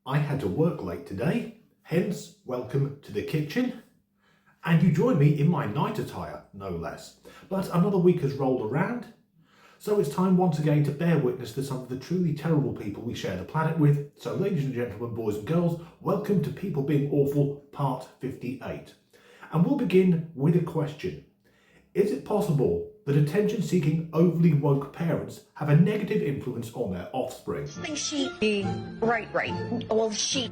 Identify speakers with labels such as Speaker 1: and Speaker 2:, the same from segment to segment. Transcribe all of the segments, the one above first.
Speaker 1: I had to work late today, hence welcome to the kitchen. And you join me in my night attire, no less. But another week has rolled around, so it's time once again to bear witness to some of the truly terrible people we share the planet with. So ladies and gentlemen, boys and girls, welcome to People Being Awful, part 58. And we'll begin with a question. Is it possible that attention-seeking, overly woke parents have a negative influence on their offspring?
Speaker 2: I think he. Right. Well, he.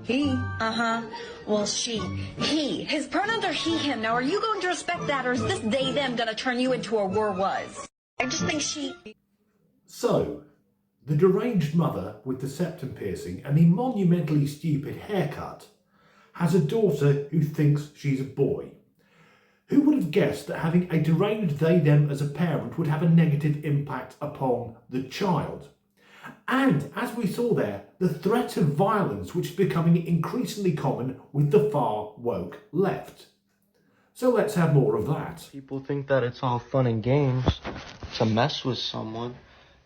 Speaker 2: Well, he. His pronouns are he, him. Now, are you going to respect that, or is this they, them going to turn you into a were, was? I just think she.
Speaker 1: So, the deranged mother with the septum piercing and the monumentally stupid haircut has a daughter who thinks she's a boy. Who would have guessed that having a deranged they-them as a parent would have a negative impact upon the child? And, as we saw there, the threat of violence which is becoming increasingly common with the far woke left. So let's have more of that.
Speaker 3: People think that it's all fun and games to mess with someone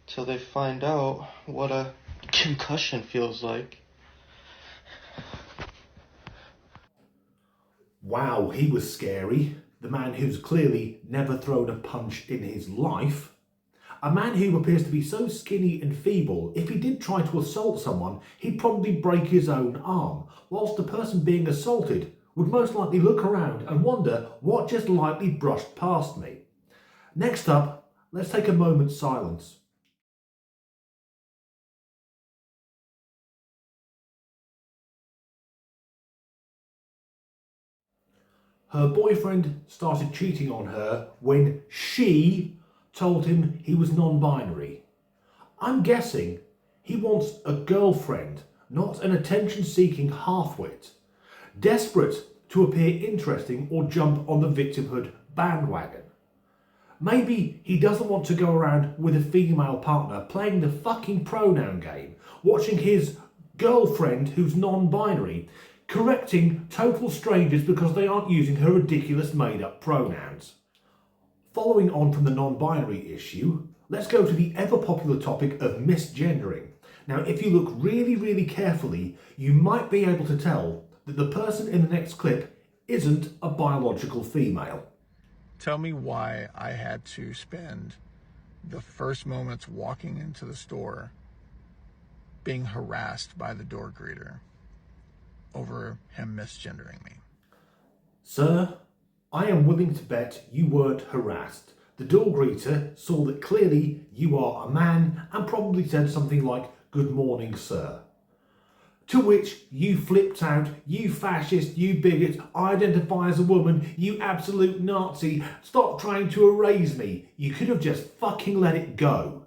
Speaker 3: till they find out what a concussion feels like.
Speaker 1: Wow, he was scary. The man who's clearly never thrown a punch in his life. A man who appears to be so skinny and feeble, if he did try to assault someone, he'd probably break his own arm, whilst the person being assaulted would most likely look around and wonder what just lightly brushed past me. Next up, let's take a moment's silence. Her boyfriend started cheating on her when she told him he was non-binary. I'm guessing he wants a girlfriend, not an attention-seeking half-wit, desperate to appear interesting or jump on the victimhood bandwagon. Maybe he doesn't want to go around with a female partner playing the fucking pronoun game, watching his girlfriend who's non-binary correcting total strangers because they aren't using her ridiculous made-up pronouns. Following on from the non-binary issue, let's go to the ever-popular topic of misgendering. Now, if you look really carefully, you might be able to tell that the person in the next clip isn't a biological female.
Speaker 4: Tell me why I had to spend the first moments walking into the store being harassed by the door greeter over him misgendering me.
Speaker 1: Sir, I am willing to bet you weren't harassed. The door greeter saw that clearly you are a man and probably said something like, "Good morning, sir." To which you flipped out, "You fascist, you bigot, I identify as a woman, you absolute Nazi, stop trying to erase me." You could have just fucking let it go.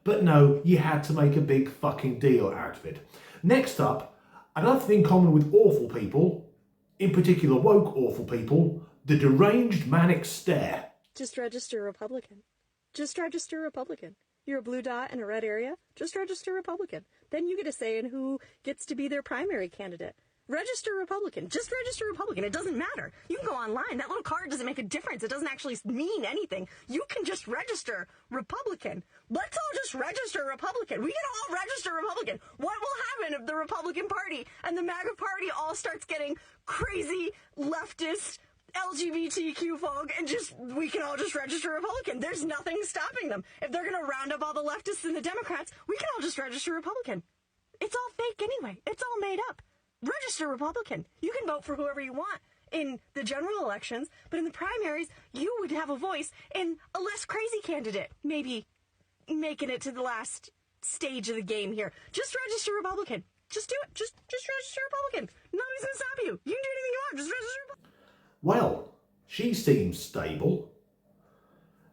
Speaker 1: But no, you had to make a big fucking deal out of it. Next up, another thing common with awful people, in particular woke awful people, the deranged manic stare.
Speaker 5: Just register Republican. Just register Republican. You're a blue dot in a red area, just register Republican. Then you get a say in who gets to be their primary candidate. Register Republican. Just register Republican. It doesn't matter. You can go online. That little card doesn't make a difference. It doesn't actually mean anything. You can just register Republican. Let's all just register Republican. We can all register Republican. What will happen if the Republican Party and the MAGA Party all starts getting crazy leftist LGBTQ folk and we can all just register Republican? There's nothing stopping them. If they're going to round up all the leftists and the Democrats, we can all just register Republican. It's all fake anyway. It's all made up. Register Republican. You can vote for whoever you want in the general elections, but in the primaries, you would have a voice in a less crazy candidate, maybe making it to the last stage of the game here. Just register Republican. Just do it. Just register Republican. Nobody's going to stop you. You can do anything you want. Just register Republican.
Speaker 1: Well, she seems stable.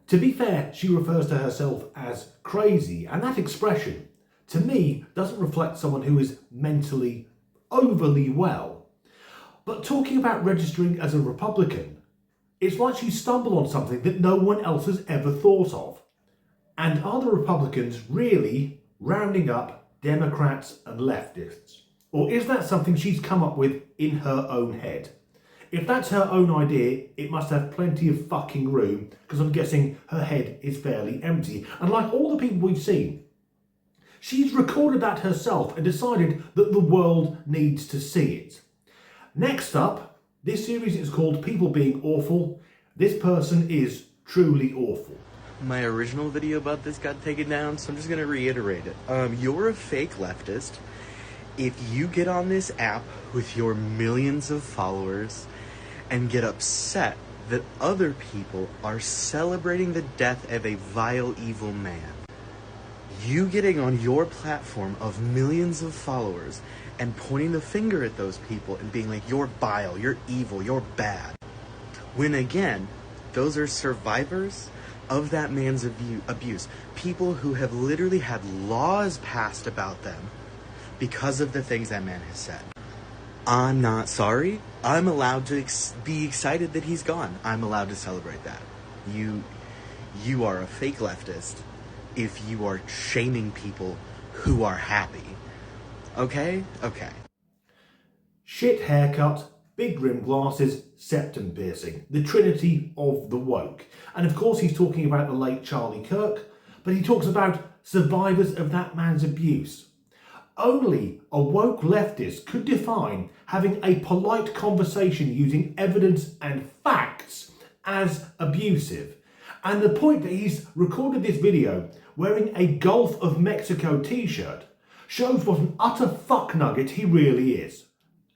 Speaker 1: To be fair, she refers to herself as crazy, and that expression, to me, doesn't reflect someone who is mentally overly well. But talking about registering as a Republican, it's like she stumbled on something that no one else has ever thought of. And are the Republicans really rounding up Democrats and leftists? Or is that something she's come up with in her own head? If that's her own idea, it must have plenty of fucking room, because I'm guessing her head is fairly empty. And like all the people we've seen, She's recorded that herself and decided that the world needs to see it. Next up, this series is called People Being Awful. This person is truly awful.
Speaker 6: My original video about this got taken down, so I'm just going to reiterate it. You're a fake leftist. If you get on this app with your millions of followers and get upset that other people are celebrating the death of a vile, evil man, you getting on your platform of millions of followers and pointing the finger at those people and being like, you're vile, you're evil, you're bad. When again, those are survivors of that man's abuse. People who have literally had laws passed about them because of the things that man has said. I'm not sorry. I'm allowed to be excited that he's gone. I'm allowed to celebrate that. You are a fake leftist if you are shaming people who are happy. Okay? Okay.
Speaker 1: Shit haircut, big rimmed glasses, septum piercing. The trinity of the woke. And of course he's talking about the late Charlie Kirk, but he talks about survivors of that man's abuse. Only a woke leftist could define having a polite conversation using evidence and facts as abusive. And the point that he's recorded this video wearing a Gulf of Mexico t-shirt shows what an utter fuck nugget he really is.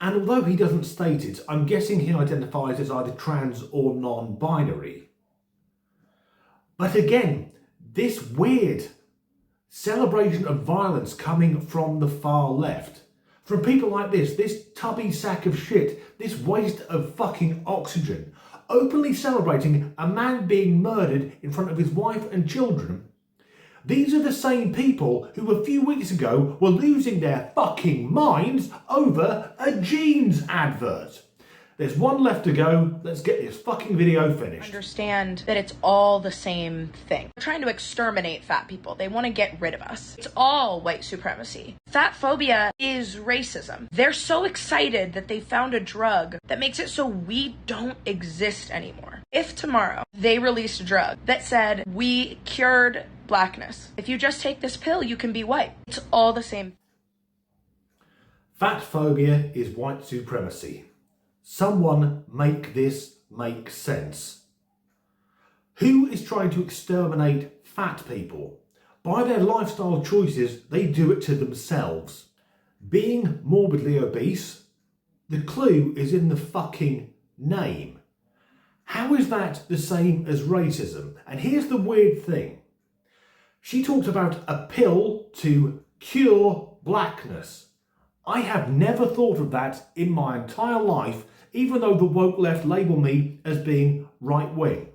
Speaker 1: And although he doesn't state it, I'm guessing he identifies as either trans or non-binary. But again, this weird celebration of violence coming from the far left, from people like this tubby sack of shit, this waste of fucking oxygen, openly celebrating a man being murdered in front of his wife and children. These are the same people who a few weeks ago were losing their fucking minds over a jeans advert. There's one left to go. Let's get this fucking video finished.
Speaker 7: Understand that it's all the same thing. They're trying to exterminate fat people. They want to get rid of us. It's all white supremacy. Fat phobia is racism. They're so excited that they found a drug that makes it so we don't exist anymore. If tomorrow they released a drug that said, we cured blackness, if you just take this pill, you can be white. It's all the same.
Speaker 1: Fat phobia is white supremacy. Someone make this make sense. Who is trying to exterminate fat people? By their lifestyle choices, they do it to themselves. Being morbidly obese, the clue is in the fucking name. How is that the same as racism? And here's the weird thing. She talked about a pill to cure blackness. I have never thought of that in my entire life, even though the woke left label me as being right wing.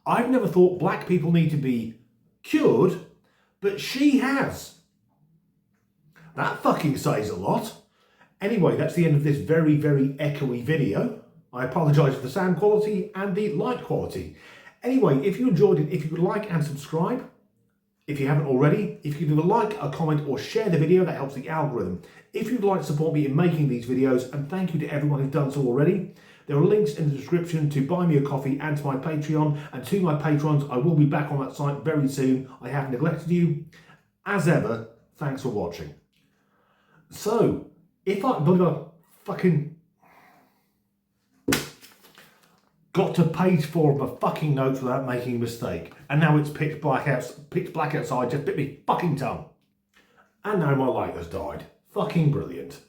Speaker 1: I've never thought black people need to be cured, but she has. That fucking says a lot. Anyway, that's the end of this very, very echoey video. I apologise for the sound quality and the light quality. Anyway, if you enjoyed it, if you would like and subscribe, if you haven't already, if you could do a like, a comment or share the video, that helps the algorithm. If you'd like to support me in making these videos, and thank you to everyone who's done so already, there are links in the description to buy me a coffee and to my Patreon. And to my patrons, I will be back on that site very soon. I have neglected you. As ever, thanks for watching. So, if I fucking got to page 4 of my fucking notes without making a mistake, and now it's pitch black outside, just bit me fucking tongue. And now my light has died. Fucking brilliant.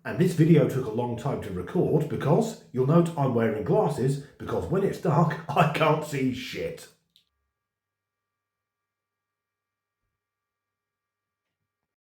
Speaker 1: And this video took a long time to record because you'll note I'm wearing glasses because when it's dark I can't see shit.